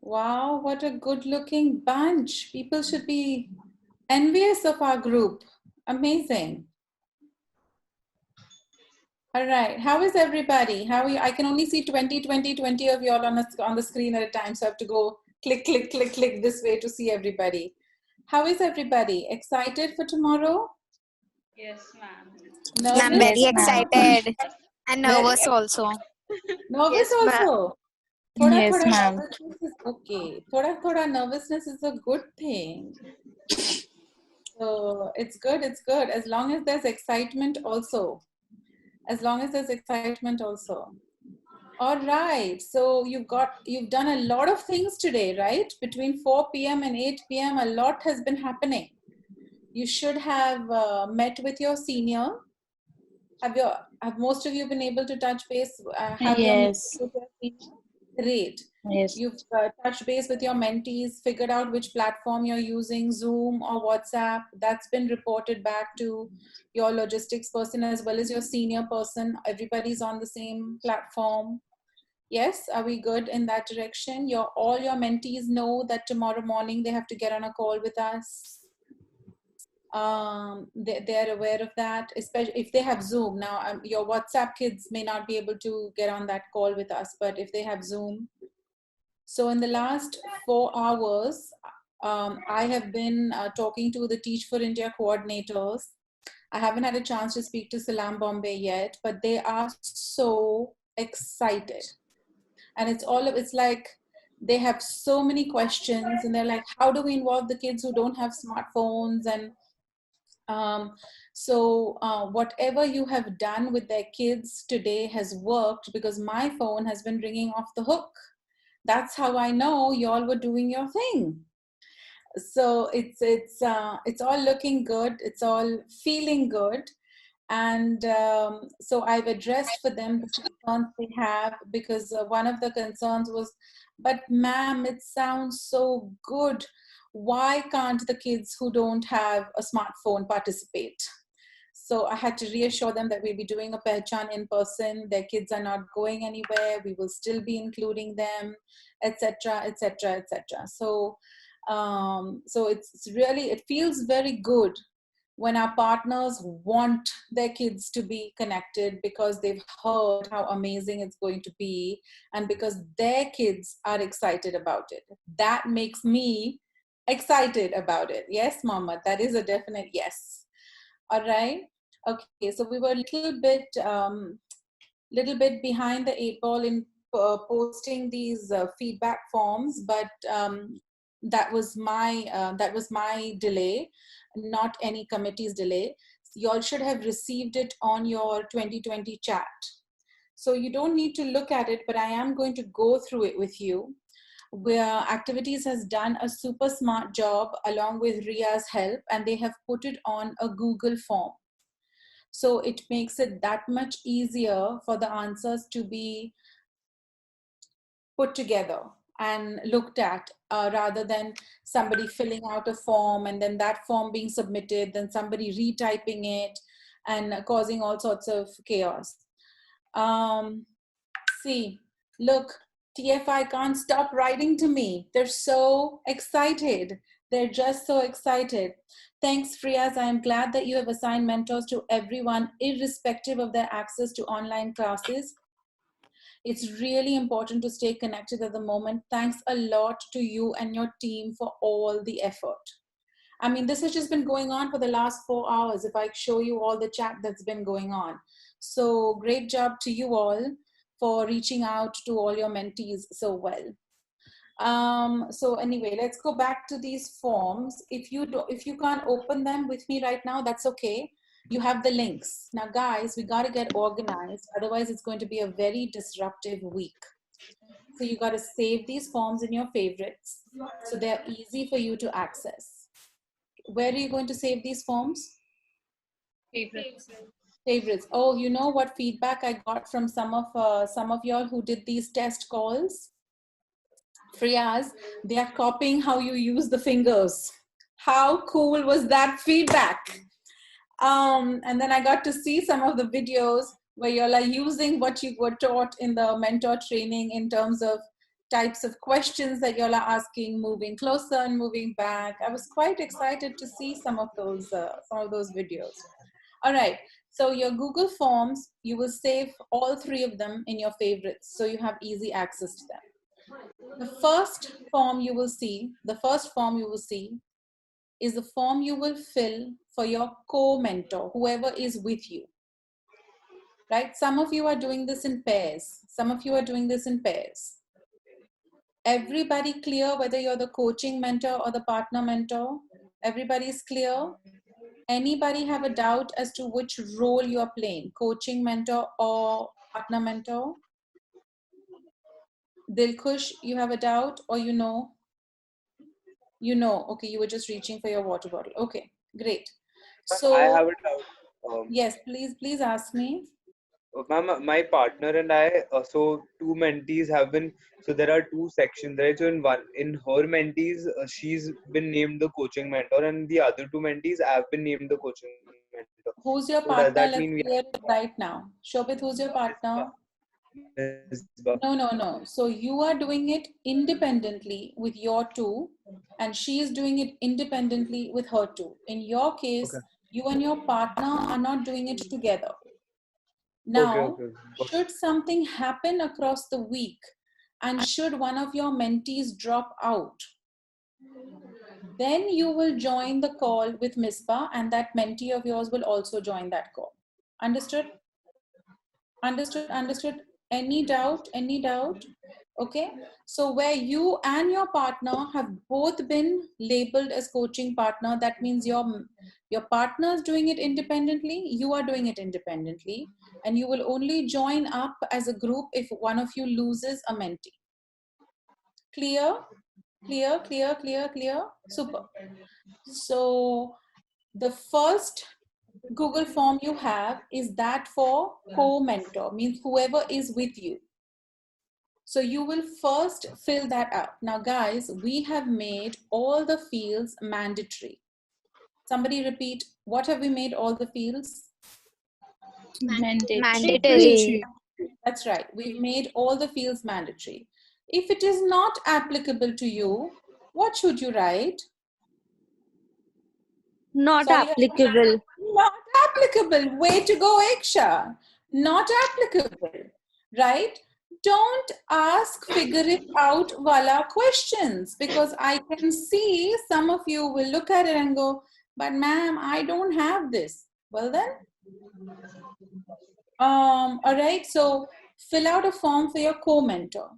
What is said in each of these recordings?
Wow, what a good looking bunch. People should be envious of our group. Amazing. All right. How is everybody? How are you? I can only see 20, 20, 20 of you all on the screen at a time. So I have to go click, click, click, click this way to see everybody. How is everybody? Excited for tomorrow? Yes, ma'am. I'm Nervous? very Yes, ma'am. excited and Very nervous also. nervous Yes, ma'am. also. Yes, Thoda ma'am. nervousness is okay. Thoda nervousness is a good thing. So it's good, it's good. As long as there's excitement also. As long as there's excitement also. All right. So you've done a lot of things today, right? Between 4 p.m. and 8 p.m. a lot has been happening. You should have met with your senior. Have most of you been able to touch base? Have your meeting Yes. with your senior? Great. Yes. You've touched base with your mentees, figured out which platform you're using, Zoom or WhatsApp. That's been reported back to your logistics person as well as your senior person. Everybody's on the same platform. Yes, are we good in that direction? All your mentees know that tomorrow morning they have to get on a call with us. They're aware of that, especially if they have Zoom. Now, your WhatsApp kids may not be able to get on that call with us, but if they have Zoom. So in the last 4 hours, I have been talking to the Teach for India coordinators. I haven't had a chance to speak to Salam Bombay yet, but they are so excited. And it's like they have so many questions and they're like, how do we involve the kids who don't have smartphones? And whatever you have done with their kids today has worked because my phone has been ringing off the hook. That's how I know y'all were doing your thing. So it's all looking good. It's all feeling good. And so I've addressed for them the concerns they have, because one of the concerns was, but ma'am, it sounds so good. Why can't the kids who don't have a smartphone participate? So I had to reassure them that we'll be doing a Pehchan in person. Their kids are not going anywhere. We will still be including them, etc., etc., etc. So it's really, it feels very good when our partners want their kids to be connected because they've heard how amazing it's going to be and because their kids are excited about it. That makes me excited about it. Yes, Mama, that is a definite yes. All right. Okay, so we were little bit behind the eight ball in posting these feedback forms, but that was my delay, not any committee's delay. You all should have received it on your 2020 chat. So you don't need to look at it, but I am going to go through it with you. Where Activities has done a super smart job along with Ria's help, and they have put it on a Google form. So it makes it that much easier for the answers to be put together and looked at, rather than somebody filling out a form and then that form being submitted, then somebody retyping it and causing all sorts of chaos. See, look, TFI can't stop writing to me. They're so excited. They're just so excited. Thanks, Friyaz. I am glad that you have assigned mentors to everyone, irrespective of their access to online classes. It's really important to stay connected at the moment. Thanks a lot to you and your team for all the effort. I mean, this has just been going on for the last 4 hours. If I show you all the chat that's been going on. So great job to you all for reaching out to all your mentees so well. So anyway, let's go back to these forms. If you can't open them with me right now, that's okay. You have the links. Now guys, we got to get organized. Otherwise it's going to be a very disruptive week. So you got to save these forms in your favorites so they're easy for you to access. Where are you going to save these forms? Favorites. Favorites. Oh, you know what feedback I got from some of y'all who did these test calls? Friyaz, they are copying how you use the fingers. How cool was that feedback? And then I got to see some of the videos where you're like using what you were taught in the mentor training in terms of types of questions that y'all are asking, moving closer and moving back. I was quite excited to see some of those videos. All right, so your Google Forms, you will save all 3 of them in your favorites, so you have easy access to them. The first form you will see is the form you will fill for your co-mentor, whoever is with you. Right? Some of you are doing this in pairs. Everybody clear whether you're the coaching mentor or the partner mentor? Everybody's clear? Anybody have a doubt as to which role you're playing, coaching mentor or partner mentor? Dilkush, you have a doubt or you know? You know, okay, you were just reaching for your water bottle. Okay, great. So I have a doubt. yes, please ask me. Ma'am, my partner and I, so 2 mentees have been, so there are 2 sections, right? So in her mentees, she's been named the coaching mentor, and the other 2 mentees have been named the coaching mentor. Who's your So does partner? that Let's mean we clear it right now. Shobit, who's your partner? Misbah. No. So you are doing it independently with your 2, and she is doing it independently with her 2. In your case, Okay. you and your partner are not doing it together. Now, Okay. should something happen across the week, and should one of your mentees drop out, then you will join the call with Misbah, and that mentee of yours will also join that call. Understood? Understood? Any doubt? Okay. So where you and your partner have both been labeled as coaching partner, that means your partner is doing it independently, you are doing it independently, and you will only join up as a group if one of you loses a mentee. Clear? Super. So the first Google form you have is that for co-mentor, means whoever is with you. So you will first fill that up. Now guys, we have made all the fields mandatory. Somebody repeat, what have we made all the fields? Mandatory. That's right. We've made all the fields mandatory. If it is not applicable to you, what should you write? Not Sorry, applicable. not applicable. Way to go, Eksha. Not applicable, right? Don't ask figure it out wala questions, because I can see some of you will look at it and go, but ma'am, I don't have this. Well then, all right, so fill out a form for your co-mentor.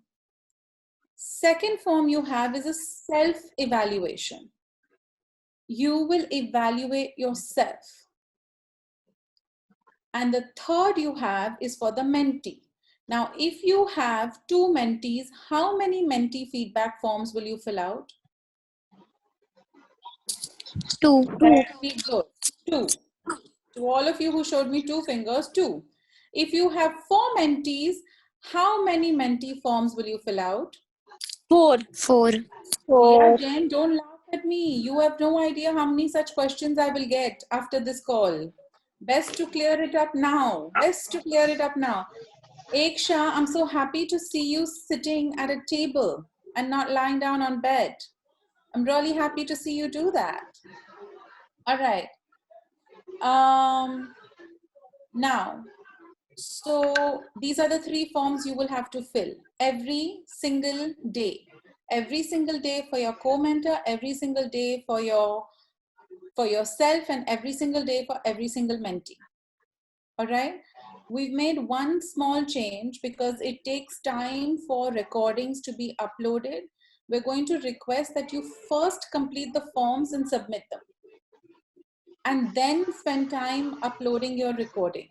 Second form you have is a self-evaluation. You will evaluate yourself. And the third you have is for the mentee. Now, if you have 2 mentees, how many mentee feedback forms will you fill out? 2. Very good. 2. To all of you who showed me 2 fingers, 2. If you have 4 mentees, how many mentee forms will you fill out? 4. Yeah, Jen, don't laugh at me. You have no idea how many such questions I will get after this call. Best to clear it up now. Eksha, I'm so happy to see you sitting at a table and not lying down on bed. I'm really happy to see you do that. All right. Now, so these are the 3 forms you will have to fill every single day. Every single day for your co-mentor, every single day for yourself, and every single day for every single mentee. All right. We've made one small change because it takes time for recordings to be uploaded. We're going to request that you first complete the forms and submit them, and then spend time uploading your recording.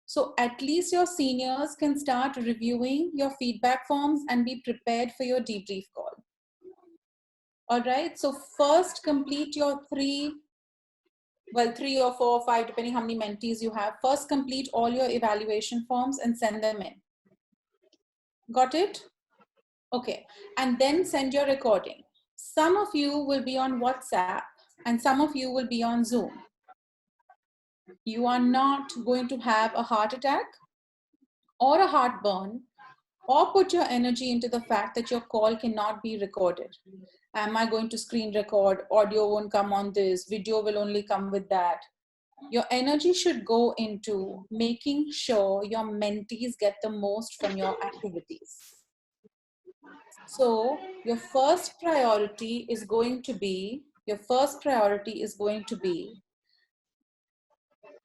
So at least your seniors can start reviewing your feedback forms and be prepared for your debrief call. All right, so first complete your 3 or 4 or 5, depending how many mentees you have. First complete all your evaluation forms and send them in. Got it? Okay, and then send your recording. Some of you will be on WhatsApp and some of you will be on Zoom. You are not going to have a heart attack or a heartburn or put your energy into the fact that your call cannot be recorded. Am I going to screen record? Audio won't come on this, video will only come with that. Your energy should go into making sure your mentees get the most from your activities. So your first priority is going to be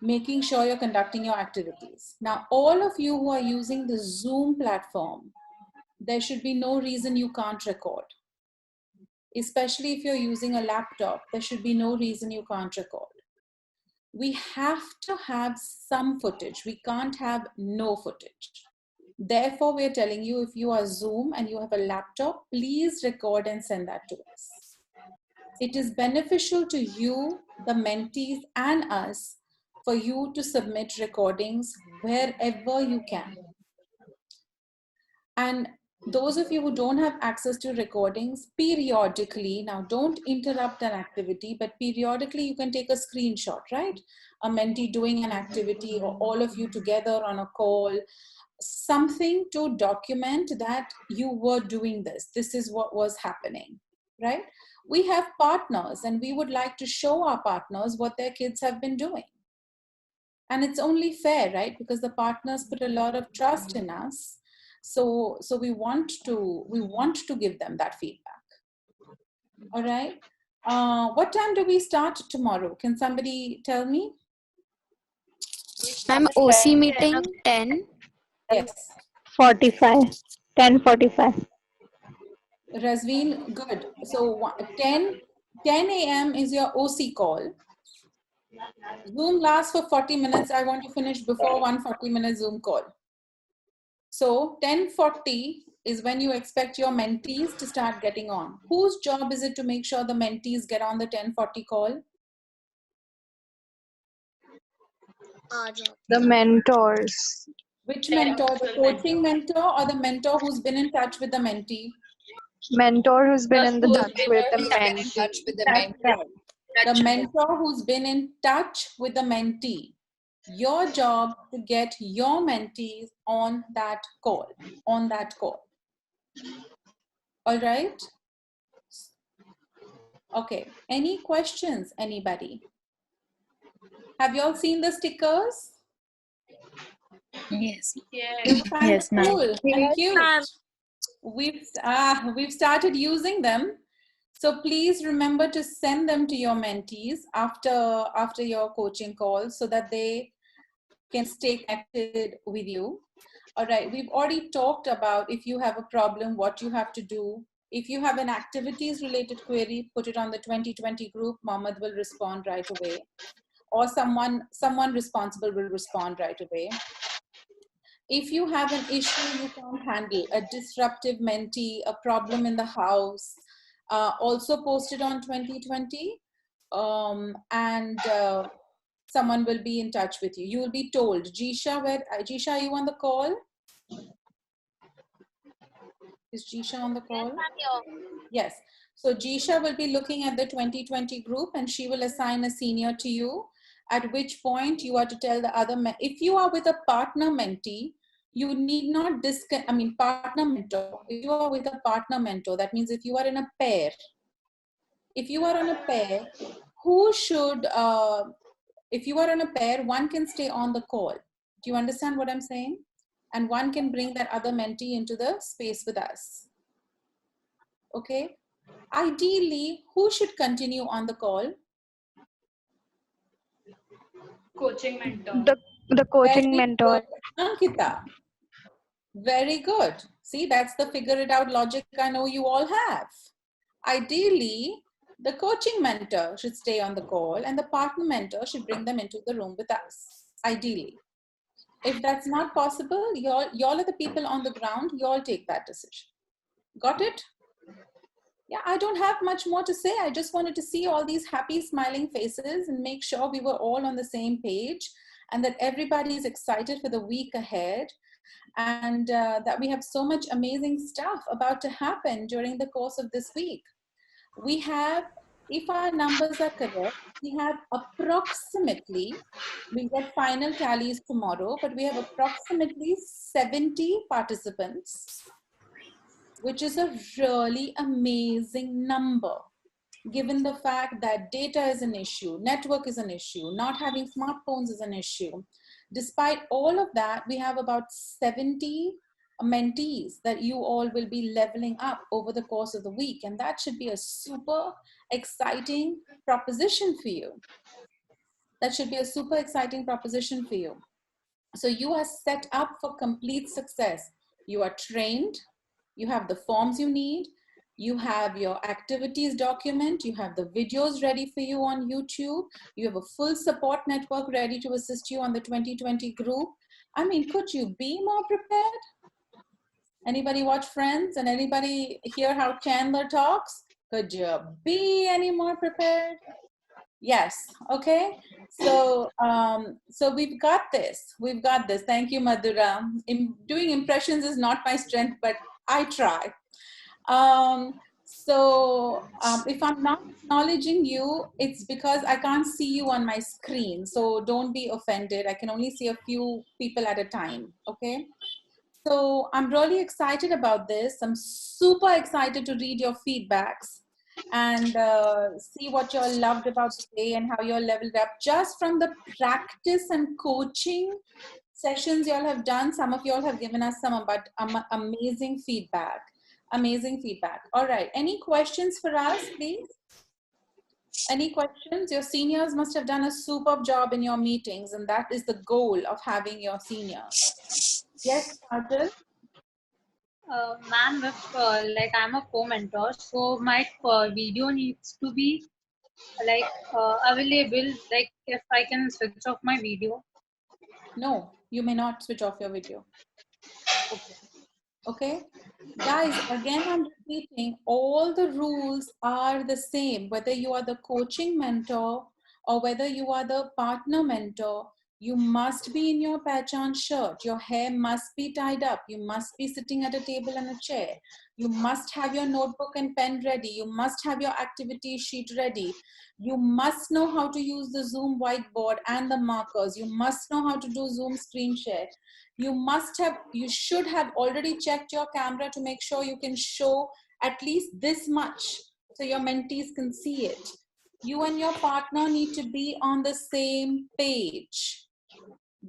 making sure you're conducting your activities. Now, all of you who are using the Zoom platform, there should be no reason you can't record. Especially if you're using a laptop, there should be no reason you can't record. We have to have some footage. We can't have no footage. Therefore, we're telling you, if you are Zoom and you have a laptop, please record and send that to us. It is beneficial to you, the mentees, and us for you to submit recordings wherever you can. And those of you who don't have access to recordings, periodically, now don't interrupt an activity, but periodically you can take a screenshot, right? A mentee doing an activity or all of you together on a call, something to document that you were doing this. This is what was happening, right? We have partners and we would like to show our partners what their kids have been doing. And it's only fair, right? Because the partners put a lot of trust in us. So we want to give them that feedback. All right. What time do we start tomorrow? Can somebody tell me? Ma'am, OC meeting 10. Yes. 45. 10:45. Razveen, good. So 10 a.m. is your OC call. Zoom lasts for 40 minutes. I want to finish before 140-minute Zoom call. So 10:40 is when you expect your mentees to start getting on. Whose job is it to make sure the mentees get on the 10:40 call? The mentors. Which mentor? The coaching mentor or the mentor who's been in touch with the mentee? Mentor who's been in the touch with the That's right. The mentor who's been in touch with the mentee. Your job to get your mentees on that call, All right? Okay, any questions, anybody? Have you all seen the stickers? Yes. Yes. Kind of ma'am. cool and cute. We've started using them. So please remember to send them to your mentees after your coaching call so that they can stay connected with you. All right, we've already talked about if you have a problem, what you have to do. If you have an activities related query, put it on the 2020 group. Mohammed will respond right away. Or someone responsible will respond right away. If you have an issue you can't handle, a disruptive mentee, a problem in the house, also post it on 2020, and someone will be in touch with you. You will be told. Jisha, Jisha, are you on the call? Is Jisha on the call? Yes. So Jisha will be looking at the 2020 group and she will assign a senior to you, at which point you are to tell the other, if you are with a partner mentee, you need not partner mentor. If you are with a partner mentor, that means if you are in a pair, if you are on a pair, if you are on a pair, one can stay on the call. Do you understand what I'm saying? And one can bring that other mentee into the space with us. Okay. Ideally, who should continue on the call? Coaching mentor. The coaching Very mentor. good. Ankita. Very good. See, that's the figure it out logic I know you all have. Ideally, the coaching mentor should stay on the call and the partner mentor should bring them into the room with us. Ideally. If that's not possible, y'all are the people on the ground, y'all take that decision. Got it? Yeah, I don't have much more to say. I just wanted to see all these happy smiling faces and make sure we were all on the same page and that everybody is excited for the week ahead and that we have so much amazing stuff about to happen during the course of this week. We have if our numbers are correct, we have approximately, we get final tallies tomorrow, but we have approximately 70 participants, which is a really amazing number, given the fact that data is an issue, network is an issue, not having smartphones is an issue. Despite all of that, we have about 70 mentees that you all will be leveling up over the course of the week. And that should be a super exciting proposition for you. That should be a super exciting proposition for you. So you are set up for complete success. You are trained, you have the forms you need, you have your activities document, you have the videos ready for you on YouTube, you have a full support network ready to assist you on the 2020 group. I mean, could you be more prepared? Anybody watch Friends and anybody hear how Chandler talks? Could you be any more prepared? Yes. Okay. So, so we've got this. We've got this. Thank you, Madhura. Doing impressions is not my strength, but I try. If I'm not acknowledging you, it's because I can't see you on my screen. So don't be offended. I can only see a few people at a time. Okay. So I'm really excited about this. I'm super excited to read your feedbacks and see what you all loved about today and how you all leveled up just from the practice and coaching sessions you all have done. Some of you all have given us some amazing feedback. Amazing feedback. All right. Any questions for us, please? Any questions? Your seniors must have done a superb job in your meetings, and that is the goal of having your seniors. Yes, Arjun? Ma'am, if like I'm a co-mentor, so my video needs to be like available. Like if I can switch off my video. No, you may not switch off your video. Okay, guys, again, I'm repeating, all the rules are the same, whether you are the coaching mentor or whether you are the partner mentor. You must be in your Pehchan shirt. Your hair must be tied up. You must be sitting at a table and a chair. You must have your notebook and pen ready. You must have your activity sheet ready. You must know how to use the Zoom whiteboard and the markers. You must know how to do Zoom screen share. You should have already checked your camera to make sure you can show at least this much so your mentees can see it. You and your partner need to be on the same page.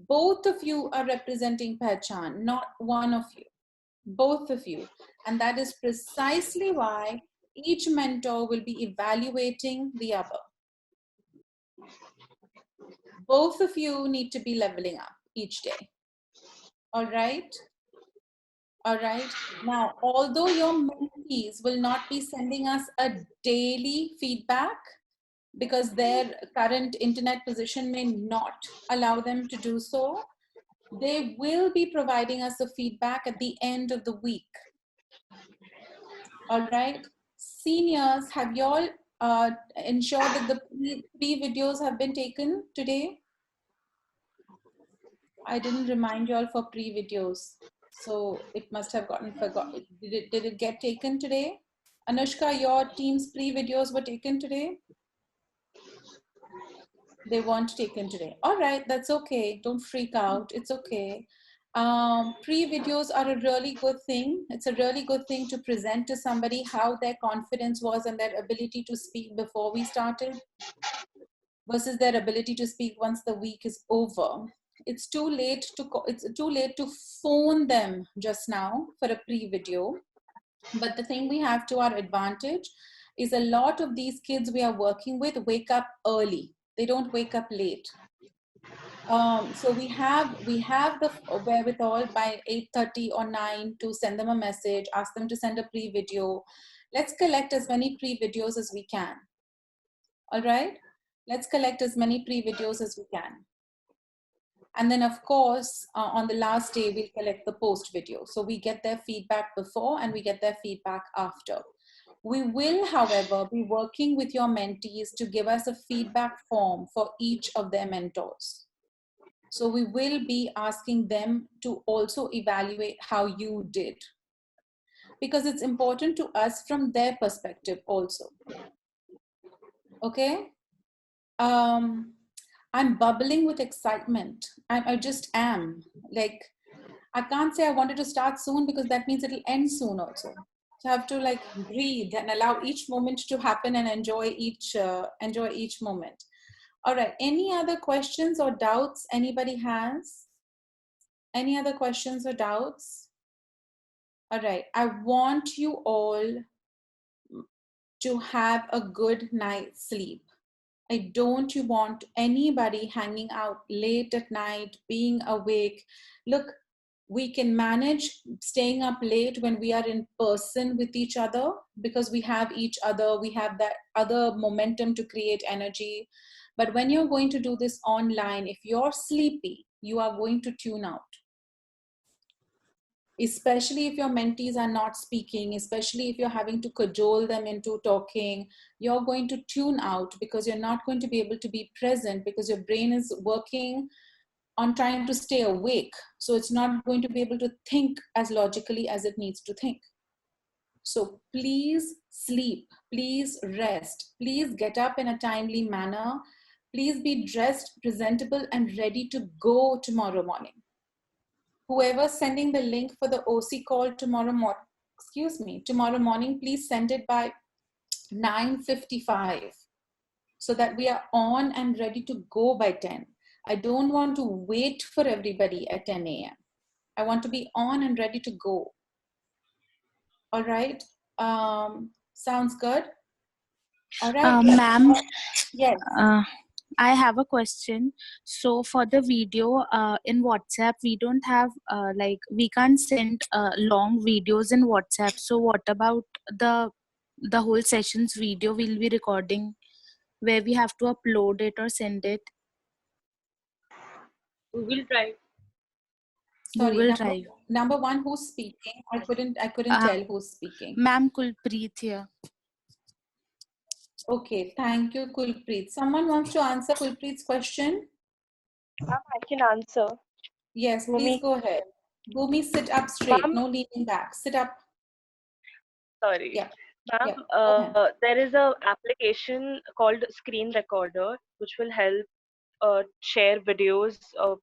Both of you are representing Pehchan, not one of you. Both of you. And that is precisely why each mentor will be evaluating the other. Both of you need to be leveling up each day. All right? All right. Now, although your mentees will not be sending us a daily feedback because their current internet position may not allow them to do so, they will be providing us a feedback at the end of the week. All right. Seniors, have you all ensured that the pre-videos have been taken today? I didn't remind you all for pre-videos. So it must have gotten forgotten. Did it get taken today? Anushka, your team's pre-videos were taken today? They weren't taken today. All right, that's okay. Don't freak out. It's okay. Pre-videos are a really good thing. It's a really good thing to present to somebody how their confidence was and their ability to speak before we started versus their ability to speak once the week is over. It's too late to phone them just now for a pre-video. But the thing we have to our advantage is a lot of these kids we are working with wake up early. They don't wake up late. So we have the wherewithal by 8:30 or 9 to send them a message, ask them to send a pre-video. Let's collect as many pre-videos as we can. All right? Let's collect as many pre-videos as we can. And then, of course, on the last day, we'll collect the post video. So we get their feedback before and we get their feedback after. We will, however, be working with your mentees to give us a feedback form for each of their mentors. So we will be asking them to also evaluate how you did, because it's important to us from their perspective also. Okay. I'm bubbling with excitement. I just am. Like, I can't say I wanted to start soon because that means it'll end soon also. So I have to like breathe and allow each moment to happen and enjoy each moment. All right. Any other questions or doubts anybody has? Any other questions or doubts? All right. I want you all to have a good night's sleep. I don't want anybody hanging out late at night, being awake. Look, we can manage staying up late when we are in person with each other because we have each other, we have that other momentum to create energy. But when you're going to do this online, if you're sleepy, you are going to tune out. Especially if your mentees are not speaking, especially if you're having to cajole them into talking, you're going to tune out because you're not going to be able to be present because your brain is working on trying to stay awake. So it's not going to be able to think as logically as it needs to think. So please sleep, please rest, please get up in a timely manner, please be dressed, presentable, and ready to go tomorrow morning. Whoever's sending the link for the OC call tomorrow morning, please send it by 9:55 so that we are on and ready to go by 10. I don't want to wait for everybody at 10 a.m. I want to be on and ready to go. All right. Sounds good. All right. Ma'am, Yes. I have a question. So for the video in WhatsApp, we don't have we can't send long videos in WhatsApp. So what about the whole session's video we'll be recording, where we have to upload it or send it? Google Drive. Sorry. Google Drive. Number one, who's speaking? I couldn't tell who's speaking. Ma'am, Kulpreet here. Okay, thank you, Kulpreet. Someone wants to answer Kulpreet's question? Ma'am, I can answer. Yes, please go ahead. Bhumi, sit up straight, no leaning back. Sit up. Sorry. Yeah. Ma'am, Yeah, go ahead. there is a application called Screen Recorder, which will help share videos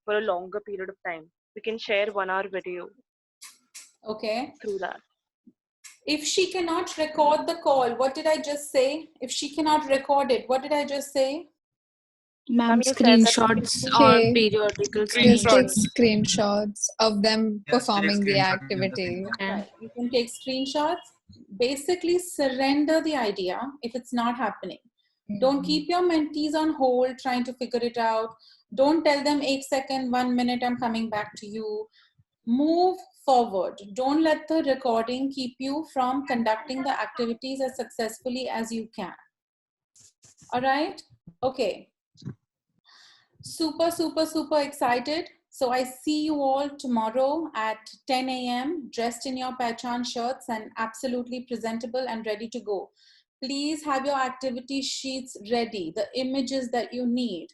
for a longer period of time. We can share 1 hour video Okay. through that. If she cannot record the call, what did I just say? If she cannot record it, what did I just say? Ma'am, You said that screenshots or Okay. periodical Just take screenshots. screenshots of them performing the activity. Right. You can take screenshots. Basically, surrender the idea if it's not happening. Don't keep your mentees on hold trying to figure it out. Don't tell them 8 seconds, 1 minute, I'm coming back to you. Move forward. Don't let the recording keep you from conducting the activities as successfully as you can. All right? Okay. Super, super, super excited. So I see you all tomorrow at 10 a.m. dressed in your Pehchan shirts and absolutely presentable and ready to go. Please have your activity sheets ready, the images that you need.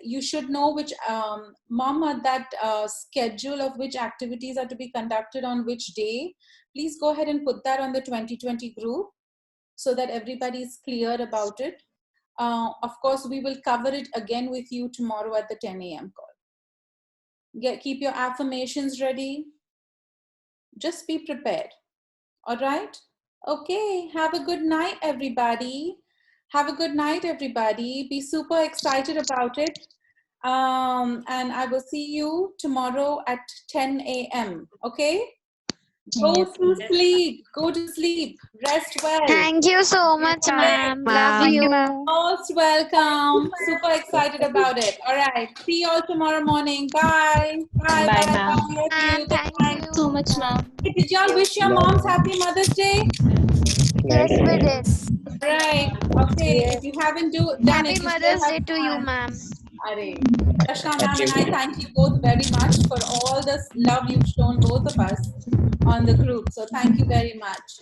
You should know which, Mama, that schedule of which activities are to be conducted on which day. Please go ahead and put that on the 2020 group so that everybody is clear about it. Of course, we will cover it again with you tomorrow at the 10 a.m. call. Keep your affirmations ready. Just be prepared. All right? Okay. Have a good night, everybody. Have a good night, everybody. Be super excited about it. And I will see you tomorrow at 10 a.m. Okay? Go to sleep. Go to sleep. Rest well. Thank you so much, ma'am. Love Thank you. you, ma'am. Most welcome. Super excited about it. All right. See you all tomorrow morning. Bye. Bye. Bye. Bye. Love you. Ma'am, thank you so much, ma'am. Hey, did y'all wish your moms happy Mother's Day? Yes, we did. Right. Okay. If you haven't done Happy it, you still Mother's have Day to you, time. ma'am. Arey. Prashna ma'am and I thank you both very much for all the love you've shown both of us on the group. So thank you very much.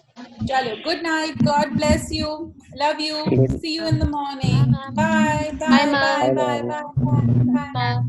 Chalo, good night. God bless you. Love you. See you in the morning. Bye. Bye. Bye. Bye. Bye. Bye. Bye.